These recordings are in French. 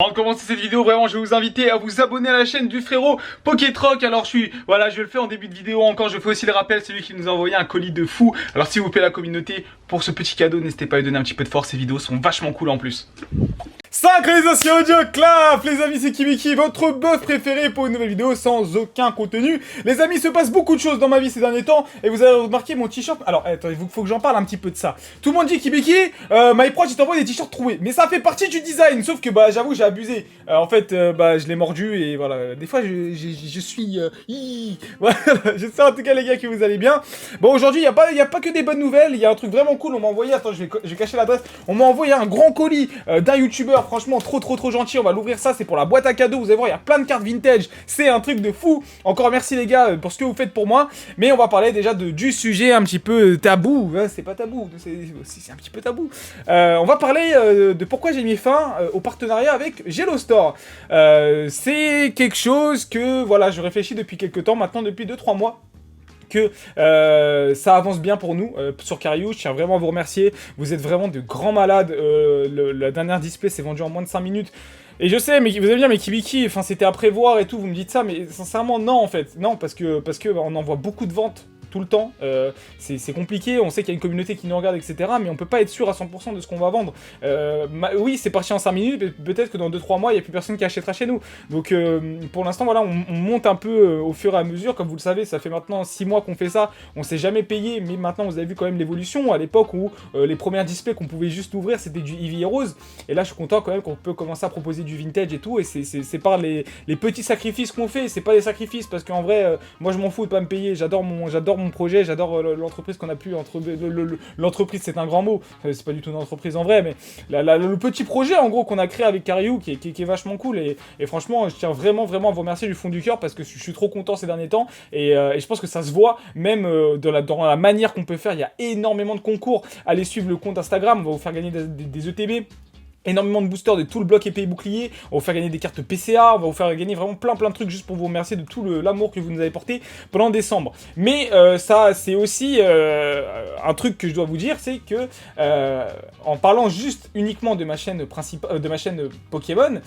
Avant de commencer cette vidéo, vraiment, je vais vous inviter à vous abonner à la chaîne du frérot Pokétroc. Alors, je le fais en début de vidéo encore. Je fais aussi le rappel, c'est lui qui nous a envoyé un colis de fou. Alors, s'il vous plaît, la communauté, pour ce petit cadeau, n'hésitez pas à lui donner un petit peu de force. Ces vidéos sont vachement cool en plus. Synchronisation audio clap. Les amis, c'est Kibiki, votre bœuf préféré pour une nouvelle vidéo sans aucun contenu. Les amis, il se passe beaucoup de choses dans ma vie ces derniers temps et vous avez remarqué mon t-shirt. Alors, attendez, il faut que j'en parle un petit peu de ça. Tout le monde dit Kibiki, MyProch, il t'envoie des t-shirts troués. Mais ça fait partie du design, sauf que j'avoue, j'ai abusé. Je l'ai mordu et voilà. Des fois, je suis... Voilà, j'espère en tout cas les gars que vous allez bien. Bon, aujourd'hui, il y a pas que des bonnes nouvelles. Il y a un truc vraiment cool. On m'a envoyé, attends, je vais cacher l'adresse. On m'a envoyé un grand colis d'un youtubeur. Franchement, trop gentil. On va l'ouvrir, ça. C'est pour la boîte à cadeaux. Vous allez voir, il y a plein de cartes vintage. C'est un truc de fou. Encore merci les gars pour ce que vous faites pour moi. Mais on va parler déjà du sujet un petit peu tabou. C'est pas tabou, c'est un petit peu tabou. On va parler de pourquoi j'ai mis fin au partenariat avec Gelo Store. C'est quelque chose que voilà, je réfléchis depuis quelques temps, maintenant depuis 2-3 mois. Que ça avance bien pour nous sur Cariou. Je tiens vraiment à vous remercier. Vous êtes vraiment de grands malades. La dernière display s'est vendue en moins de 5 minutes. Et je sais, mais vous allez me dire, mais Kibiki, enfin c'était à prévoir et tout, vous me dites ça, mais sincèrement non en fait. Non, parce que on envoie beaucoup de ventes tout le temps, c'est compliqué, on sait qu'il y a une communauté qui nous regarde, etc. Mais on peut pas être sûr à 100% de ce qu'on va vendre. Oui, c'est parti en 5 minutes, mais peut-être que dans 2-3 mois, il n'y a plus personne qui achètera chez nous. Donc pour l'instant, voilà, on monte un peu au fur et à mesure. Comme vous le savez, ça fait maintenant 6 mois qu'on fait ça, on s'est jamais payé, mais maintenant vous avez vu quand même l'évolution. À l'époque où les premières displays qu'on pouvait juste ouvrir, c'était du Eevee et Rose. Et là, je suis content quand même qu'on peut commencer à proposer du vintage et tout. Et c'est par les petits sacrifices qu'on fait, c'est pas des sacrifices, parce qu'en vrai, moi je m'en fous de pas me payer, j'adore mon projet, j'adore l'entreprise qu'on a pu l'entreprise, c'est un grand mot, c'est pas du tout une entreprise en vrai, mais le petit projet en gros qu'on a créé avec Cariou qui est vachement cool et franchement je tiens vraiment à vous remercier du fond du cœur parce que je suis trop content ces derniers temps et je pense que ça se voit même dans la manière qu'on peut faire. Il y a énormément de concours, allez suivre le compte Instagram, on va vous faire gagner des ETB. Énormément de boosters de tout le bloc épée et bouclier, on va vous faire gagner des cartes PCA, on va vous faire gagner vraiment plein de trucs juste pour vous remercier de tout l'amour que vous nous avez porté pendant décembre. Mais ça c'est aussi un truc que je dois vous dire, c'est que en parlant juste uniquement de ma chaîne principale, de ma chaîne Pokémon,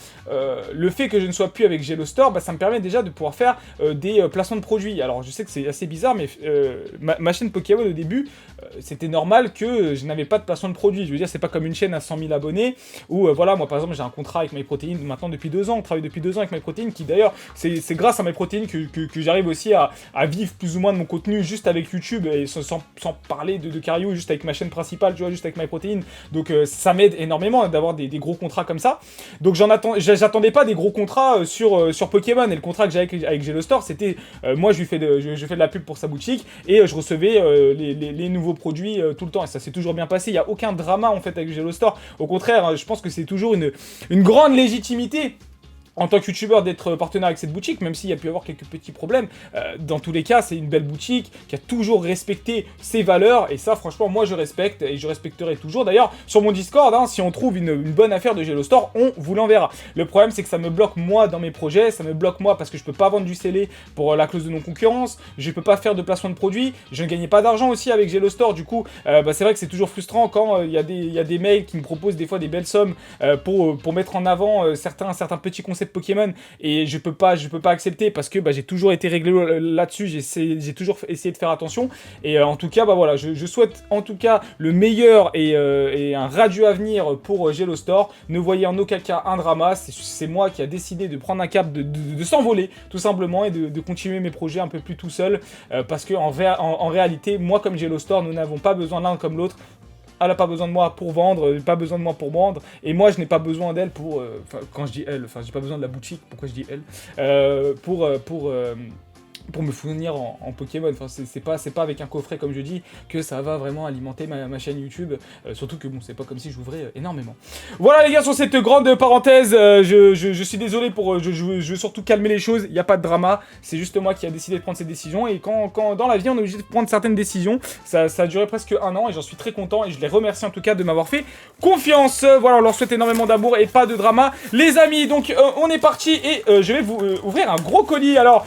le fait que je ne sois plus avec Gelo Store, ça me permet déjà de pouvoir faire des placements de produits. Alors je sais que c'est assez bizarre, mais ma chaîne Pokémon au début, c'était normal que je n'avais pas de placement de produits. Je veux dire, c'est pas comme une chaîne à 100 000 abonnés. Ou voilà, moi par exemple j'ai un contrat avec MyProtein maintenant depuis 2 ans, on travaille depuis 2 ans avec MyProtein, qui d'ailleurs c'est grâce à MyProtein que j'arrive aussi à vivre plus ou moins de mon contenu juste avec YouTube et sans parler de Cariou, juste avec ma chaîne principale, tu vois, juste avec MyProtein. Donc ça m'aide énormément d'avoir des gros contrats comme ça. Donc j'attendais pas des gros contrats sur Pokémon, et le contrat que j'avais avec Gelo Store, c'était moi je fais de la pub pour sa boutique et je recevais les nouveaux produits tout le temps, et ça s'est toujours bien passé. Il y a aucun drama en fait avec Gelo Store, au contraire, je pense que c'est toujours une grande légitimité en tant que youtubeur d'être partenaire avec cette boutique, même s'il y a pu y avoir quelques petits problèmes. Dans tous les cas, c'est une belle boutique qui a toujours respecté ses valeurs, et ça franchement moi je respecte et je respecterai toujours. D'ailleurs sur mon Discord, si on trouve une bonne affaire de Gelo Store, on vous l'enverra. Le problème c'est que ça me bloque moi dans mes projets, ça me bloque moi parce que je peux pas vendre du scellé pour la clause de non-concurrence, je peux pas faire de placement de produits, je ne gagnais pas d'argent aussi avec Gelo Store. Du coup c'est vrai que c'est toujours frustrant quand il y a des mails qui me proposent des fois des belles sommes pour mettre en avant certains petits concepts Pokémon, et je peux pas accepter parce que j'ai toujours été réglé là-dessus, j'ai toujours essayé de faire attention, et en tout cas voilà, je souhaite en tout cas le meilleur et un radieux avenir pour Gelo Store. Ne voyez en aucun cas un drama, c'est moi qui a décidé de prendre un cap, de s'envoler tout simplement, et de continuer mes projets un peu plus tout seul, parce que en réalité, moi comme Gelo Store, nous n'avons pas besoin l'un comme l'autre. Elle n'a pas besoin de moi pour vendre, pas besoin de moi pour vendre, et moi je n'ai pas besoin d'elle pour... quand je dis elle, j'ai pas besoin de la boutique, pourquoi je dis elle, pour me fournir en Pokémon. Enfin, c'est pas avec un coffret comme je dis que ça va vraiment alimenter ma chaîne YouTube, surtout que bon, c'est pas comme si j'ouvrais énormément. Voilà les gars, sur cette grande parenthèse, je suis désolé je veux surtout calmer les choses, il n'y a pas de drama, c'est juste moi qui a décidé de prendre cette décision, et quand dans la vie on est obligé de prendre certaines décisions, ça a duré presque 1 an, et j'en suis très content, et je les remercie en tout cas de m'avoir fait confiance. Voilà, on leur souhaite énormément d'amour et pas de drama les amis. Donc on est parti, et je vais vous ouvrir un gros colis, alors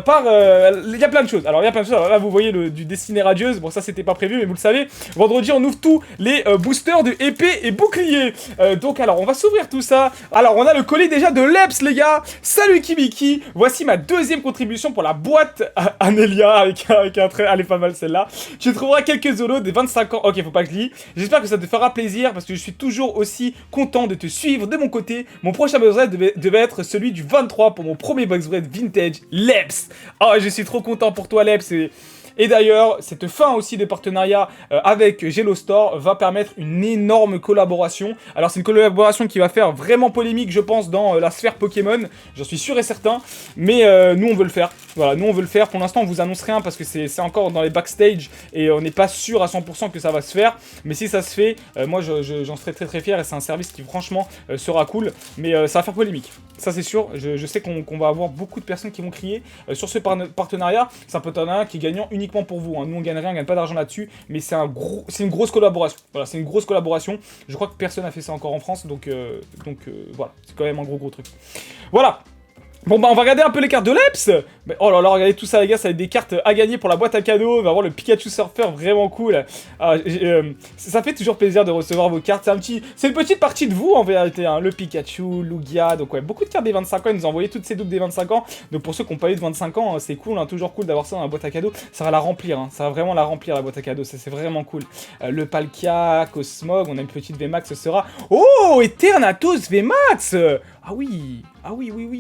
par... Il y a plein de choses. Alors, il y a plein de choses. Alors là, vous voyez du destiné radieuse. Bon, ça, c'était pas prévu, mais vous le savez. Vendredi, on ouvre tous les boosters de épée et bouclier. Donc, alors, on va s'ouvrir tout ça. Alors, on a le colis déjà de Leps, les gars. Salut Kibiki. Voici ma deuxième contribution pour la boîte Anelia avec un trait. Elle est pas mal, celle-là. Tu trouveras quelques zolos des 25 ans. Ok, faut pas que je lis. J'espère que ça te fera plaisir parce que je suis toujours aussi content de te suivre de mon côté. Mon prochain box break devait être celui du 23 pour mon premier box break vintage, Leps. Oh, je suis trop content pour toi, Leps. Et d'ailleurs, cette fin aussi de partenariat avec Gelo Store va permettre une énorme collaboration. Alors, c'est une collaboration qui va faire vraiment polémique, je pense, dans la sphère Pokémon. J'en suis sûr et certain. Mais nous, on veut le faire. Voilà, nous, on veut le faire. Pour l'instant, on vous annonce rien parce que c'est encore dans les backstage et on n'est pas sûr à 100% que ça va se faire. Mais si ça se fait, moi, j'en serai très très fier et c'est un service qui, franchement, sera cool. Mais ça va faire polémique. Ça, c'est sûr. Je sais qu'on va avoir beaucoup de personnes qui vont crier sur ce partenariat. C'est un partenariat qui est gagnant uniquement pour vous. Hein. Nous, on gagne rien, on gagne pas d'argent là-dessus. Mais c'est une grosse collaboration. Voilà, c'est une grosse collaboration. Je crois que personne n'a fait ça encore en France. Donc voilà, c'est quand même un gros truc. Voilà. Bon bah on va regarder un peu les cartes de Leps. Oh là là, regardez tout ça les gars, ça va être des cartes à gagner pour la boîte à cadeaux. On va avoir le Pikachu Surfer, vraiment cool. Ça fait toujours plaisir de recevoir vos cartes. C'est une petite partie de vous en vérité, hein. Le Pikachu, Lugia, donc ouais, beaucoup de cartes des 25 ans. Ils nous ont envoyé toutes ces doubles des 25 ans. Donc pour ceux qui n'ont pas eu de 25 ans, c'est cool, hein, toujours cool d'avoir ça dans la boîte à cadeaux. Ça va la remplir, hein. Ça va vraiment la remplir la boîte à cadeaux, ça c'est vraiment cool. Le Palkia, Cosmog, on a une petite VMAX, ce sera... Oh, Eternatus VMAX. Ah oui,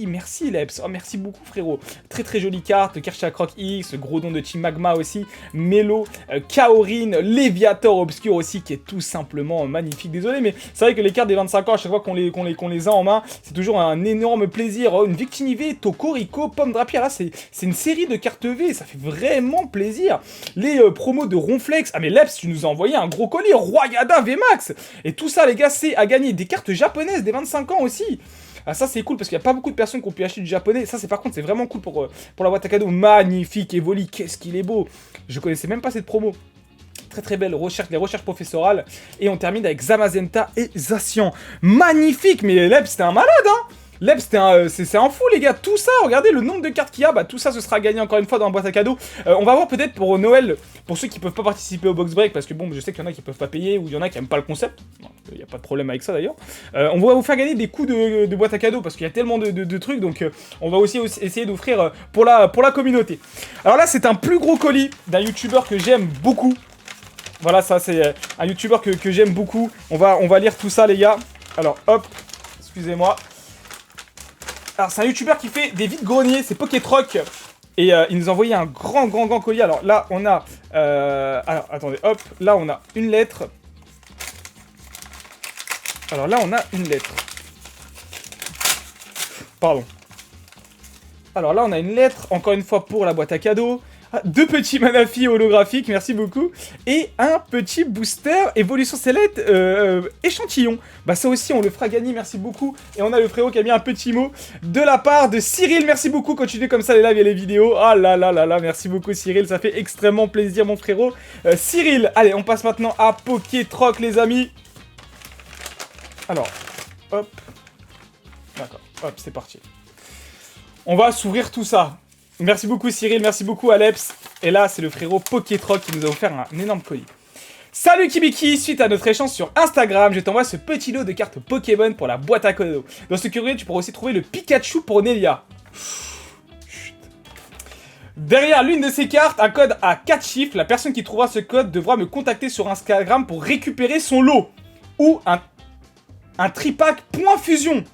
merci Leps, oh, merci beaucoup frérot. Très jolie carte, Kerchakroc X, gros don de Team Magma aussi, Melo, Kaorin, Léviator Obscur aussi, qui est tout simplement magnifique. Désolé, mais c'est vrai que les cartes des 25 ans, à chaque fois qu'on les a en main, c'est toujours un énorme plaisir. Oh, une Victini, Tokorico, Pomme Drapier, là c'est une série de cartes V, ça fait vraiment plaisir. Les promos de Ronflex, ah mais Leps, tu nous as envoyé un gros colis, Royada VMAX. Et tout ça les gars, c'est à gagner. Des cartes japonaises des 25 ans aussi. Ah ça c'est cool parce qu'il n'y a pas beaucoup de personnes qui ont pu acheter du japonais. Ça c'est par contre c'est vraiment cool pour la boîte à cadeaux. Magnifique Evoli, qu'est-ce qu'il est beau. Je connaissais même pas cette promo. Très belle recherche, les recherches professorales. Et on termine avec Zamazenta et Zacian. Magnifique, mais Leps c'était un malade hein. Leps, c'est un fou les gars, tout ça, regardez le nombre de cartes qu'il y a, bah tout ça ce sera gagné encore une fois dans la boîte à cadeaux. On va voir peut-être pour Noël, pour ceux qui peuvent pas participer au box break, parce que bon, je sais qu'il y en a qui peuvent pas payer, ou il y en a qui aiment pas le concept, il n'y a pas de problème avec ça d'ailleurs. On va vous faire gagner des coups de boîte à cadeaux, parce qu'il y a tellement de trucs, donc on va aussi essayer d'offrir pour la communauté. Alors là c'est un plus gros colis d'un youtubeur que j'aime beaucoup. Voilà, ça c'est un youtubeur que j'aime beaucoup. On va lire tout ça les gars. Alors hop, excusez-moi. Alors c'est un youtubeur qui fait des vides-greniers, c'est Pokétroc. Et il nous a envoyé un grand colis. Alors là on a... alors attendez, hop, là on a une lettre. Alors là on a une lettre. Pardon. Alors là on a une lettre, encore une fois pour la boîte à cadeaux. Deux petits Manafi holographiques, merci beaucoup. Et un petit booster évolution Select échantillon. Bah ça aussi on le fera gagner, merci beaucoup. Et on a le frérot qui a mis un petit mot de la part de Cyril, merci beaucoup. Continuez comme ça les lives et les vidéos. Ah là là là là, merci beaucoup Cyril, ça fait extrêmement plaisir mon frérot. Cyril, allez on passe maintenant à Pokétroc les amis. Alors, hop. D'accord, hop c'est parti. On va s'ouvrir tout ça. Merci beaucoup Cyril, merci beaucoup Aleps. Et là, c'est le frérot Pokétroc qui nous a offert un énorme colis. Salut Kibiki, suite à notre échange sur Instagram, je t'envoie ce petit lot de cartes Pokémon pour la boîte à cadeaux. Dans ce courrier, tu pourras aussi trouver le Pikachu pour Nelia. Derrière l'une de ces cartes, un code à 4 chiffres. La personne qui trouvera ce code devra me contacter sur Instagram pour récupérer son lot. Ou un tripack point fusion.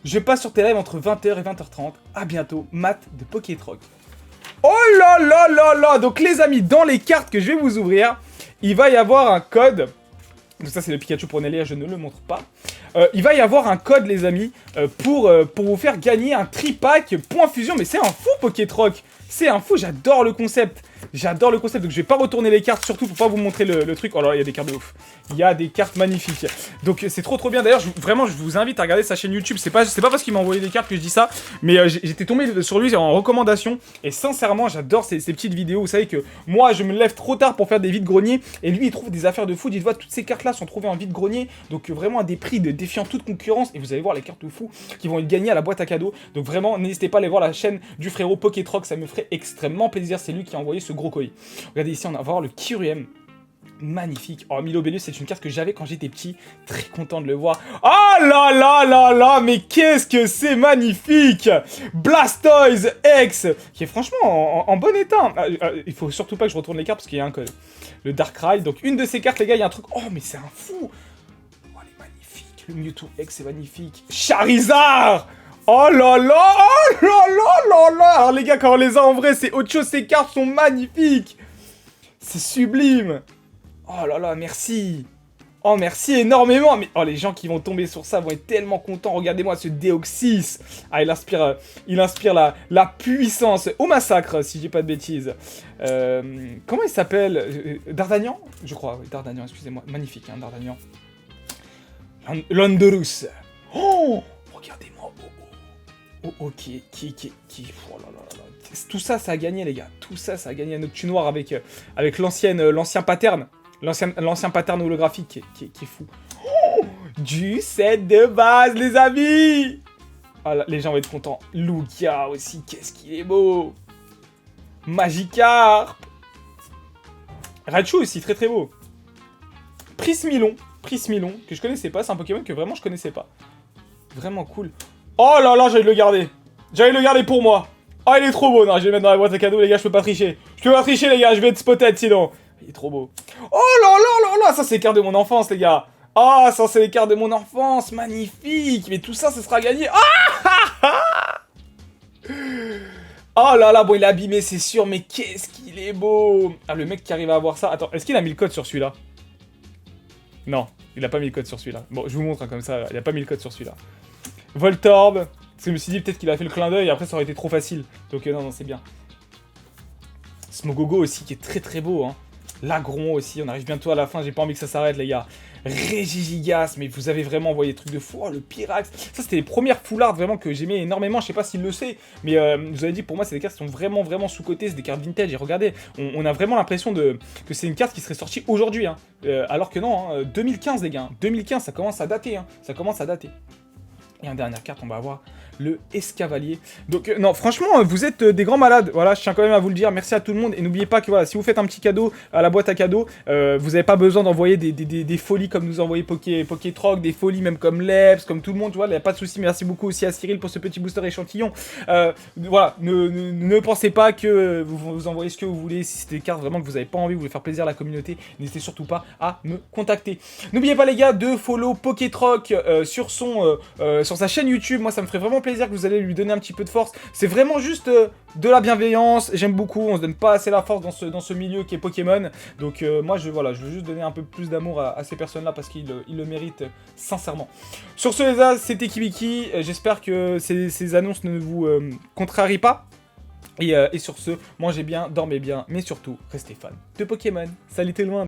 Je passe sur tes lives entre 20h et 20h30. A bientôt, Matt de Pokétroc. Oh là là là là. Donc les amis, dans les cartes que je vais vous ouvrir, il va y avoir un code. Donc ça c'est le Pikachu pour Nelia, je ne le montre pas. Il va y avoir un code les amis pour vous faire gagner un tripack point fusion. Mais c'est un fou Pokétroc. C'est un fou, j'adore le concept. J'adore le concept, donc je vais pas retourner les cartes, surtout pour pas vous montrer le truc. Oh là là, il y a des cartes de ouf. Il y a des cartes magnifiques. Donc c'est trop bien. D'ailleurs, vraiment, je vous invite à regarder sa chaîne YouTube. C'est pas parce qu'il m'a envoyé des cartes que je dis ça, mais j'étais tombé sur lui en recommandation. Et sincèrement, j'adore ces petites vidéos. Vous savez que moi, je me lève trop tard pour faire des vides-greniers. Et lui, il trouve des affaires de fou. Dites-moi, toutes ces cartes-là sont trouvées en vide-grenier. Donc vraiment à des prix de défiant toute concurrence. Et vous allez voir les cartes de fou qui vont être gagnées à la boîte à cadeaux. Donc vraiment, n'hésitez pas à aller voir la chaîne du frérot Pokétroc. Ça me ferait extrêmement plaisir. C'est lui qui a envoyé ce gros colis. Regardez ici, on va voir le Kyurem. Magnifique. Oh, Milobelius, c'est une carte que j'avais quand j'étais petit. Très content de le voir. Oh là là là là, mais qu'est-ce que c'est magnifique! Blastoise X, qui est franchement en bon état. Il faut surtout pas que je retourne les cartes parce qu'il y a un code. Le Darkrai. Donc, une de ces cartes, les gars, il y a un truc. Oh, mais c'est un fou! Oh, elle est magnifique. Le Mewtwo X, c'est magnifique. Charizard! Oh là là! Oh là là là là! Alors, les gars, quand on les a en vrai, c'est autre chose. Ces cartes sont magnifiques! C'est sublime! Oh là là, merci. Oh, merci énormément. Mais oh, les gens qui vont tomber sur ça vont être tellement contents. Regardez-moi ce Deoxys. Ah, il inspire la puissance au massacre, si j'ai pas de bêtises. Comment il s'appelle? Dardagnan? Je crois, oui, Dardagnan, excusez-moi. Magnifique, hein, Dardagnan. Landorus. Oh, regardez-moi. Oh, qui... Oh là là là là. Tout ça, ça a gagné, les gars. Tout ça, ça a gagné. Notre noir avec l'ancien pattern. L'ancien pattern holographique qui est fou. Oh, du set de base, les amis. Ah, là, les gens vont être contents. Lugia aussi, qu'est-ce qu'il est beau. Magikarp. Raichu aussi, très beau. Prismilon, que je connaissais pas. C'est un Pokémon que vraiment je connaissais pas. Vraiment cool. Oh là là, j'allais le garder. J'allais le garder pour moi. Oh, il est trop beau. Non, je vais le mettre dans la boîte à cadeaux, les gars, je peux pas tricher. Je peux pas tricher, les gars, je vais être spotted sinon. Il est trop beau. Oh là là là là, ça c'est les cartes de mon enfance, les gars. Ah, ça c'est les cartes de mon enfance, magnifique. Mais tout ça, ce sera gagné. Oh là là, bon, il est abîmé, c'est sûr, mais qu'est-ce qu'il est beau. Ah, le mec qui arrive à avoir ça. Attends, est-ce qu'il a mis le code sur celui-là? Non, il a pas mis le code sur celui-là. Bon, je vous montre hein, comme ça, il a pas mis le code sur celui-là. Voltorb. Parce que je me suis dit peut-être qu'il a fait le clin d'œil, après ça aurait été trop facile. Donc non, c'est bien. Smogogo aussi, qui est très beau, hein. Lagron aussi, on arrive bientôt à la fin, j'ai pas envie que ça s'arrête les gars. Régigigas, mais vous avez vraiment envoyé des trucs de fou. Oh, le Pyrax, ça c'était les premières foulards vraiment que j'aimais énormément, je sais pas s'il le sait, mais je vous avez dit pour moi c'est des cartes qui sont vraiment sous-cotées, c'est des cartes vintage, et regardez, on a vraiment l'impression que c'est une carte qui serait sortie aujourd'hui, hein. Alors que non, hein, 2015 les gars, 2015 ça commence à dater, hein. Ça commence à dater. Et en dernière carte, on va avoir le Escavalier. Donc, non, franchement, vous êtes des grands malades. Voilà, je tiens quand même à vous le dire. Merci à tout le monde. Et n'oubliez pas que, voilà, si vous faites un petit cadeau à la boîte à cadeaux, vous n'avez pas besoin d'envoyer des folies comme nous envoyez Pokétroc, des folies même comme Leps, comme tout le monde, tu vois, il n'y a pas de souci. Merci beaucoup aussi à Cyril pour ce petit booster échantillon. Voilà, ne pensez pas que vous envoyez ce que vous voulez. Si c'est des cartes vraiment que vous n'avez pas envie, vous voulez faire plaisir à la communauté, n'hésitez surtout pas à me contacter. N'oubliez pas, les gars, de follow Pokétroc sur sa chaîne YouTube. Moi, ça me ferait vraiment plaisir que vous allez lui donner un petit peu de force. C'est vraiment juste de la bienveillance. J'aime beaucoup. On se donne pas assez la force dans ce milieu qui est Pokémon. Donc, moi, je veux juste donner un peu plus d'amour à ces personnes-là parce qu'ils le méritent sincèrement. Sur ce, les gars, c'était Kibiki. J'espère que ces annonces ne vous contrarient pas. Et sur ce, mangez bien, dormez bien, mais surtout, restez fans de Pokémon. Salut tout le monde!